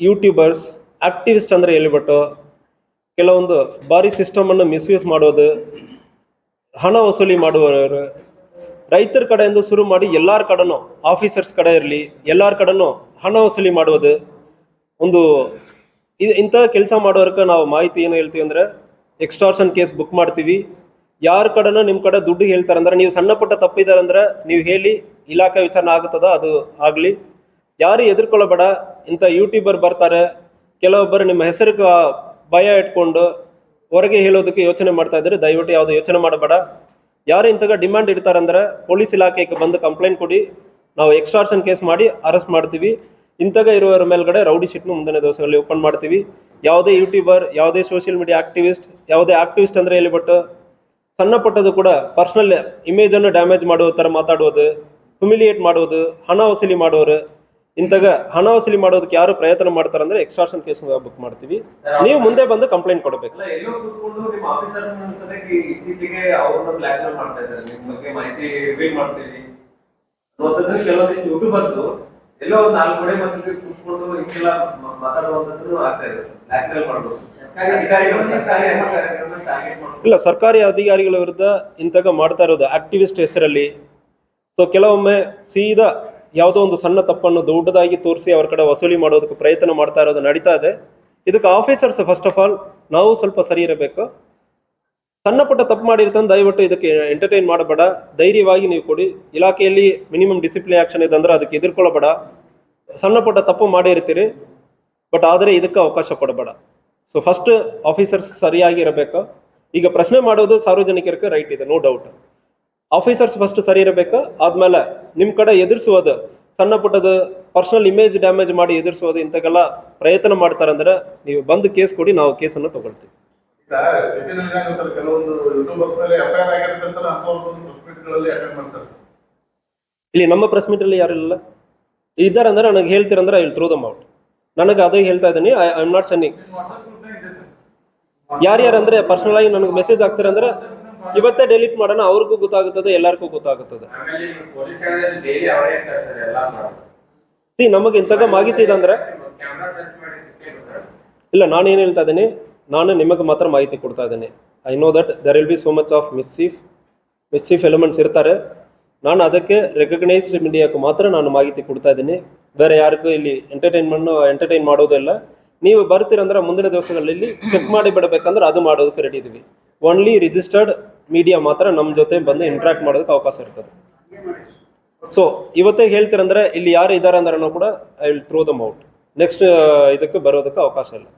YouTubers, activist ಅಂದರೆ ಹೇಳ್ಬಿಟ್ಟು ಕೆಲವೊಂದು ಭಾರಿ ಸಿಸ್ಟಮನ್ನು ಮಿಸ್ಯೂಸ್ ಮಾಡೋದು, ಹಣ ವಸೂಲಿ ಮಾಡುವವರು, ರೈತರ ಕಡೆಯಿಂದ ಶುರು ಮಾಡಿ ಎಲ್ಲರ ಕಡೆನೂ, ಆಫೀಸರ್ಸ್ ಕಡೆ ಇರಲಿ ಎಲ್ಲರ ಕಡೆನೂ ಹಣ ವಸೂಲಿ ಮಾಡುವುದು ಒಂದು ಇಂಥ ಕೆಲಸ ಮಾಡೋರ್ಗೆ ನಾವು ಮಾಹಿತಿ ಏನು ಹೇಳ್ತೀವಿ ಅಂದರೆ ಎಕ್ಸ್ಟಾರ್ಷನ್ ಕೇಸ್ ಬುಕ್ ಮಾಡ್ತೀವಿ. ಯಾರ ಕಡೆನೂ ನಿಮ್ಮ ಕಡೆ ದುಡ್ಡು ಹೇಳ್ತಾರಂದ್ರೆ ನೀವು ಸಣ್ಣ ಪುಟ್ಟ ತಪ್ಪಿದ್ದಾರೆ ಅಂದ್ರೆ ನೀವು ಹೇಳಿ ಇಲಾಖೆ ವಿಚಾರಣೆ ಆಗುತ್ತದ ಅದು ಆಗಲಿ. ಯಾರು ಎದುರ್ಕೊಳ್ಳಬೇಡ. ಇಂಥ ಯೂಟ್ಯೂಬರ್ ಬರ್ತಾರೆ, ಕೆಲವೊಬ್ಬರು ನಿಮ್ಮ ಹೆಸರಿಗೆ ಭಯ ಇಟ್ಕೊಂಡು ಹೊರಗೆ ಹೇಳೋದಕ್ಕೆ ಯೋಚನೆ ಮಾಡ್ತಾ ಇದ್ದಾರೆ. ದಯವಿಟ್ಟು ಯಾವುದು ಯೋಚನೆ ಮಾಡಬೇಡ. ಯಾರು ಇಂಥಗ ಡಿಮ್ಯಾಂಡ್ ಇಡ್ತಾರಂದ್ರೆ ಪೊಲೀಸ್ ಇಲಾಖೆಗೆ ಬಂದು ಕಂಪ್ಲೇಂಟ್ ಕೊಡಿ, ನಾವು ಎಕ್ಸ್ಟಾರ್ಷನ್ ಕೇಸ್ ಮಾಡಿ ಅರೆಸ್ಟ್ ಮಾಡ್ತೀವಿ. ಇಂಥಗ ಇರುವವರ ಮೇಲ್ಗಡೆ ರೌಡಿ ಶೀಟ್ನು ಮುಂದಿನ ದಿವಸಗಳಲ್ಲಿ ಓಪನ್ ಮಾಡ್ತೀವಿ. ಯಾವುದೇ ಯೂಟ್ಯೂಬರ್, ಯಾವುದೇ ಸೋಷಿಯಲ್ ಮೀಡಿಯಾ ಆಕ್ಟಿವಿಸ್ಟ್, ಯಾವುದೇ ಆಕ್ಟಿವಿಸ್ಟ್ ಅಂದರೆ ಹೇಳಿಬಿಟ್ಟು ಸಣ್ಣ ಪುಟ್ಟದು ಕೂಡ ಪರ್ಸನಲ್ ಇಮೇಜನ್ನು ಡ್ಯಾಮೇಜ್ ಮಾಡುವ ಥರ ಮಾತಾಡುವುದು, ಹ್ಯುಮಿಲಿಯೇಟ್ ಮಾಡುವುದು, ಹಣ ವಸೂಲಿ ಮಾಡೋರು, ಇಂಥಗ ಹಣ ವಸೂಲಿ ಮಾಡೋದಕ್ಕೆ ಯಾರು ಪ್ರಯತ್ನ ಮಾಡ್ತಾರಂದ್ರೆ ಎಕ್ಸ್ಟಾರ್ಷನ್ ಕೇಸ್ ಬುಕ್ ಮಾಡ್ತೀವಿ. ನೀವು ಮುಂದೆ ಬಂದು ಕಂಪ್ಲೇಂಟ್ ಕೊಡಬೇಕು. ಎಲ್ಲೋ ಒಂದು 4 ಕಡೆ ಮತ್ತೆ ಕೂತ್ಕೊಂಡು ಹಿಂಗೆಲ್ಲ ಮಾತಾಡುವಂತದ್ದು ಆಗ್ತಾ ಇದೆ. ಬ್ಲಾಕ್ಮೇಲ್ ಮಾಡೋದು ಇಲ್ಲ, ಸರ್ಕಾರಿ ಅಧಿಕಾರಿಗಳ ವಿರುದ್ಧ ಇಂಥಗ ಮಾಡ್ತಾ ಇರೋದು ಆಕ್ಟಿವಿಸ್ಟ್ ಹೆಸರಲ್ಲಿ. ಸೊ ಕೆಲವೊಮ್ಮೆ ಸೀದಾ ಯಾವುದೋ ಒಂದು ಸಣ್ಣ ತಪ್ಪನ್ನು ದೊಡ್ಡದಾಗಿ ತೋರಿಸಿ ಅವ್ರ ಕಡೆ ವಸೂಲಿ ಮಾಡೋದಕ್ಕೆ ಪ್ರಯತ್ನ ಮಾಡ್ತಾ ಇರೋದು ನಡೀತಾ ಇದೆ. ಇದಕ್ಕೆ ಆಫೀಸರ್ಸ್ ಫಸ್ಟ್ ಆಫ್ ಆಲ್ ನಾವು ಸ್ವಲ್ಪ ಸರಿ ಇರಬೇಕು. ಸಣ್ಣ ಪುಟ್ಟ ತಪ್ಪು ಮಾಡಿರ್ತಾನೆ ದಯವಿಟ್ಟು ಇದಕ್ಕೆ ಎಂಟರ್ಟೈನ್ ಮಾಡಬೇಡ, ಧೈರ್ಯವಾಗಿ ನೀವು ಕೊಡಿ. ಇಲಾಖೆಯಲ್ಲಿ ಮಿನಿಮಮ್ ಡಿಸಿಪ್ಲಿನ್ ಆಕ್ಷನ್ ಇದೆ ಅಂದ್ರೆ ಅದಕ್ಕೆ ಎದುರ್ಕೊಳ್ಳಬೇಡ. ಸಣ್ಣ ಪುಟ್ಟ ತಪ್ಪು ಮಾಡಿರ್ತೀರಿ, ಬಟ್ ಆದರೆ ಇದಕ್ಕೆ ಅವಕಾಶ ಕೊಡಬೇಡ. ಸೊ ಫಸ್ಟ್ ಆಫೀಸರ್ಸ್ ಸರಿಯಾಗಿ ಇರಬೇಕು. ಈಗ ಪ್ರಶ್ನೆ ಮಾಡೋದು ಸಾರ್ವಜನಿಕರಿಗೆ ರೈಟ್ ಇದೆ, ನೋ ಡೌಟ್. ಆಫೀಸರ್ಸ್ ಫಸ್ಟ್ ಸರಿ ಇರಬೇಕು. ಆದ್ಮೇಲೆ ನಿಮ್ಮ ಕಡೆ ಎದುರಿಸುವುದು ಸಣ್ಣ ಪುಟ್ಟದ ಪರ್ಸನಲ್ ಇಮೇಜ್ ಡ್ಯಾಮೇಜ್ ಮಾಡಿ ಎದುರಿಸೋದು ಇಂಥಕ್ಕೆಲ್ಲ ಪ್ರಯತ್ನ ಮಾಡ್ತಾರಂದ್ರೆ ನೀವು ಬಂದು ಕೇಸ್ ಕೊಡಿ, ನಾವು ಕೇಸನ್ನು ತಗೊಳ್ತೀವಿ. ಇಲ್ಲಿ ನಮ್ಮ ಪ್ರೆಸ್ ಮೀಟ್ ಅಲ್ಲಿ ಯಾರಿಲ್ಲ ಇದ್ದಾರೆ ಅಂದ್ರೆ ನನಗೆ ಹೇಳ್ತೀರಂದ್ರೆ I will throw them out. ನನಗೆ ಅದೇ ಹೇಳ್ತಾ ಇದ್ದೀನಿ, ಐ ಆಮ್ ನಾಟ್ ಸೆಂಡಿಂಗ್. ಯಾರ್ಯಾರಂದ್ರೆ ಪರ್ಸನಲ್ ಆಗಿ ನನಗೆ ಮೆಸೇಜ್ ಆಗ್ತಾರಂದ್ರೆ ಇವತ್ತೇ ಡೆಲೀಟ್ ಮಾಡೋಣ, ಅವ್ರಿಗೂ ಗೊತ್ತಾಗುತ್ತದೆ, ಎಲ್ಲರಿಗೂ ಗೊತ್ತಾಗುತ್ತದೆ. ನಮಗೆ ಇಂಥಗ ಮಾಹಿತಿ ಇದೆ ಅಂದ್ರೆ ಇಲ್ಲ, ನಾನೇನು ಹೇಳ್ತಾ ಇದ್ದೀನಿ, ನಾನು ನಿಮಗೆ ಮಾತ್ರ ಮಾಹಿತಿ ಕೊಡ್ತಾ ಇದ್ದೀನಿ. I know that there will be so much of mischief elements ಇರ್ತಾರೆ. ನಾನು ಅದಕ್ಕೆ ರೆಕಗ್ನೈಸ್ಡ್ ಮೀಡಿಯಾಕ್ಕೆ ಮಾತ್ರ ನಾನು ಮಾಹಿತಿ ಕೊಡ್ತಾ ಇದ್ದೀನಿ. ಬೇರೆ ಯಾರಿಗೂ ಇಲ್ಲಿ ಎಂಟರ್ಟೈನ್ ಮಾಡೋದಿಲ್ಲ. ನೀವು ಬರ್ತೀರಂದ್ರೆ ಮುಂದಿನ ದಿವಸಗಳಲ್ಲಿ ಚೆಕ್ ಮಾಡಿ ಬಿಡಬೇಕಂದ್ರೆ ಅದು ಮಾಡೋದಕ್ಕೆ ರೆಡಿ ಇದೀವಿ. ಓನ್ಲಿ ರಿಜಿಸ್ಟರ್ಡ್ ಮೀಡಿಯಾ ಮಾತ್ರ ನಮ್ಮ ಜೊತೆ ಬಂದು ಇಂಟ್ರಾಕ್ಟ್ ಮಾಡೋದಕ್ಕೆ ಅವಕಾಶ ಇರ್ತದೆ. ಸೊ ಇವತ್ತೇ ಹೇಳ್ತೀರಂದ್ರೆ ಇಲ್ಲಿ ಯಾರು ಇದ್ದಾರೆ ಅಂದ್ರೆ ಕೂಡ I will throw them out. Next ಇದಕ್ಕೆ ಬರೋದಕ್ಕೆ ಅವಕಾಶ ಇಲ್ಲ.